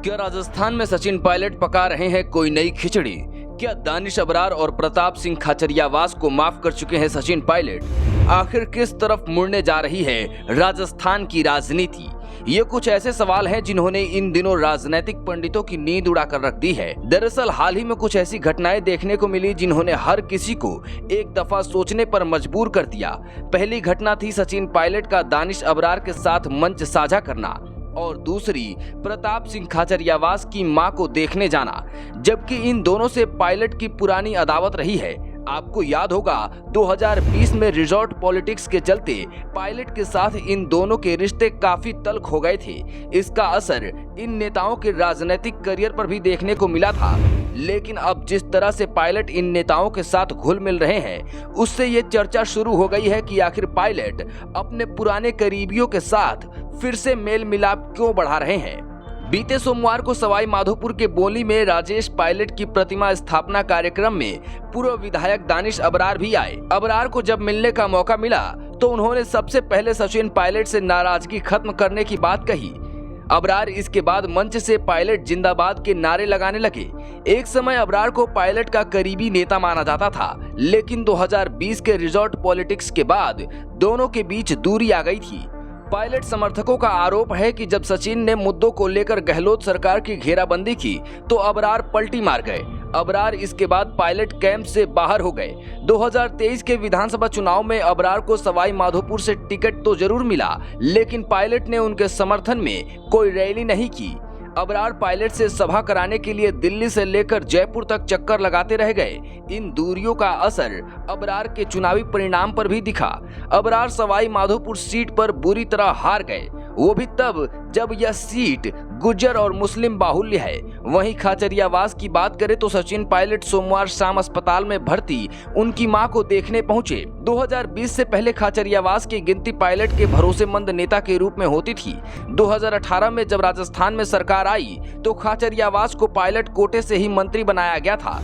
क्या राजस्थान में सचिन पायलट पका रहे हैं कोई नई खिचड़ी? क्या दानिश अबरार और प्रताप सिंह खाचरियावास को माफ कर चुके हैं सचिन पायलट? आखिर किस तरफ मुड़ने जा रही है राजस्थान की राजनीति? ये कुछ ऐसे सवाल हैं जिन्होंने इन दिनों राजनीतिक पंडितों की नींद उड़ा कर रख दी है। दरअसल हाल ही में कुछ ऐसी घटनाएं देखने को मिली जिन्होंने हर किसी को एक दफा सोचने पर मजबूर कर दिया। पहली घटना थी सचिन पायलट का दानिश अबरार के साथ मंच साझा करना और दूसरी प्रताप सिंह खाचरियावास की मां को देखने जाना, जबकि इन दोनों से पायलट की पुरानी अदावत रही है। आपको याद होगा 2020 में रिजॉर्ट पॉलिटिक्स के चलते पायलट के साथ इन दोनों के रिश्ते काफी तल्ख हो गए थे। इसका असर इन नेताओं के राजनीतिक करियर पर भी देखने को मिला था। लेकिन अब जिस तरह से पायलट इन नेताओं के साथ घुल मिल रहे हैं, उससे ये चर्चा शुरू हो गई है कि आखिर पायलट अपने पुराने करीबियों के साथ फिर से मेल मिलाप क्यों बढ़ा रहे हैं। बीते सोमवार को सवाई माधोपुर के बोली में राजेश पायलट की प्रतिमा स्थापना कार्यक्रम में पूर्व विधायक दानिश अबरार भी आए। अबरार को जब मिलने का मौका मिला तो उन्होंने सबसे पहले सचिन पायलट से नाराजगी खत्म करने की बात कही। अबरार इसके बाद मंच से पायलट जिंदाबाद के नारे लगाने लगे। एक समय अबरार को पायलट का करीबी नेता माना जाता था, लेकिन 2020 के रिजॉर्ट पॉलिटिक्स के बाद दोनों के बीच दूरी आ गई थी। पायलट समर्थकों का आरोप है कि जब सचिन ने मुद्दों को लेकर गहलोत सरकार की घेराबंदी की तो अबरार पलटी मार गए। अबरार इसके बाद पायलट कैंप से बाहर हो गए। 2023 के विधानसभा चुनाव में अबरार को सवाई माधोपुर से टिकट तो जरूर मिला, लेकिन पायलट ने उनके समर्थन में कोई रैली नहीं की। अबरार पायलट से सभा कराने के लिए दिल्ली से लेकर जयपुर तक चक्कर लगाते रह गए। इन दूरियों का असर अबरार के चुनावी परिणाम पर भी दिखा। अबरार सवाई माधोपुर सीट पर बुरी तरह हार गए, वो भी तब जब यह सीट गुर्जर और मुस्लिम बाहुल्य है। वहीं खाचरियावास की बात करें तो सचिन पायलट सोमवार शाम अस्पताल में भर्ती उनकी मां को देखने पहुंचे। 2020 से पहले खाचरियावास की गिनती पायलट के भरोसेमंद नेता के रूप में होती थी। 2018 में जब राजस्थान में सरकार आई तो खाचरियावास को पायलट कोटे से ही मंत्री बनाया गया था।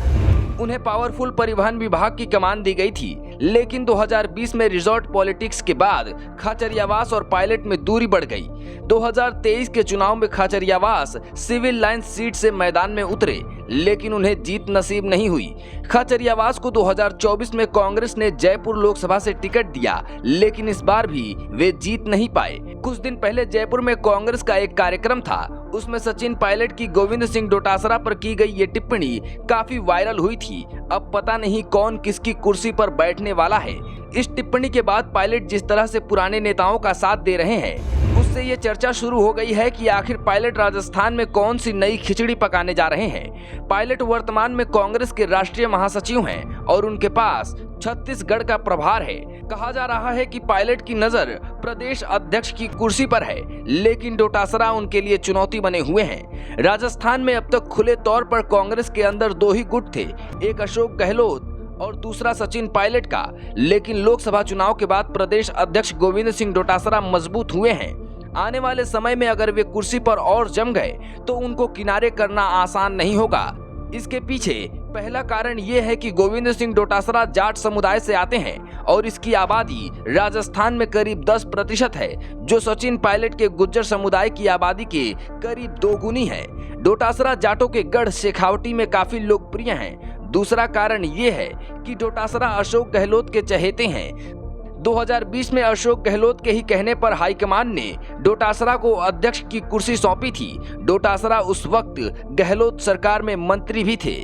उन्हें पावरफुल परिवहन विभाग की कमान दी गई थी, लेकिन 2020 में रिजॉर्ट पॉलिटिक्स के बाद खाचरियावास और पायलट में दूरी बढ़ गई। 2023 के चुनाव में खाचरियावास सिविल लाइंस सीट से मैदान में उतरे, लेकिन उन्हें जीत नसीब नहीं हुई। खाचरियावास को 2024 में कांग्रेस ने जयपुर लोकसभा से टिकट दिया, लेकिन इस बार भी वे जीत नहीं पाए। कुछ दिन पहले जयपुर में कांग्रेस का एक कार्यक्रम था, उसमें सचिन पायलट की गोविंद सिंह डोटासरा पर की गई ये टिप्पणी काफी वायरल हुई थी। अब पता नहीं कौन किसकी कुर्सी पर बैठने वाला है। इस टिप्पणी के बाद पायलट जिस तरह से पुराने नेताओं का साथ दे रहे हैं, उससे ये चर्चा शुरू हो गई है कि आखिर पायलट राजस्थान में कौन सी नई खिचड़ी पकाने जा रहे हैं। पायलट वर्तमान में कांग्रेस के राष्ट्रीय महासचिव हैं और उनके पास छत्तीसगढ़ का प्रभार है। कहा जा रहा है कि पायलट की नजर प्रदेश अध्यक्ष की कुर्सी पर है, लेकिन डोटासरा उनके लिए चुनौती बने हुए हैं। राजस्थान में अब तक खुले तौर पर कांग्रेस के अंदर दो ही गुट थे, एक अशोक गहलोत और दूसरा सचिन पायलट का। लेकिन लोकसभा चुनाव के बाद प्रदेश अध्यक्ष गोविंद सिंह डोटासरा मजबूत हुए हैं। आने वाले समय में अगर वे कुर्सी पर और जम गए तो उनको किनारे करना आसान नहीं होगा। इसके पीछे पहला कारण ये है कि गोविंद सिंह डोटासरा जाट समुदाय से आते हैं और इसकी आबादी राजस्थान में करीब 10% है, जो सचिन पायलट के गुर्जर समुदाय की आबादी के करीब 2 गुनी है। डोटासरा जाटों के गढ़ शेखावटी में काफी लोकप्रिय हैं। दूसरा कारण ये है कि डोटासरा अशोक गहलोत के चहेते हैं। 2020 में अशोक गहलोत के ही कहने पर हाईकमान ने डोटासरा को अध्यक्ष की कुर्सी सौंपी थी। डोटासरा उस वक्त गहलोत सरकार में मंत्री भी थे।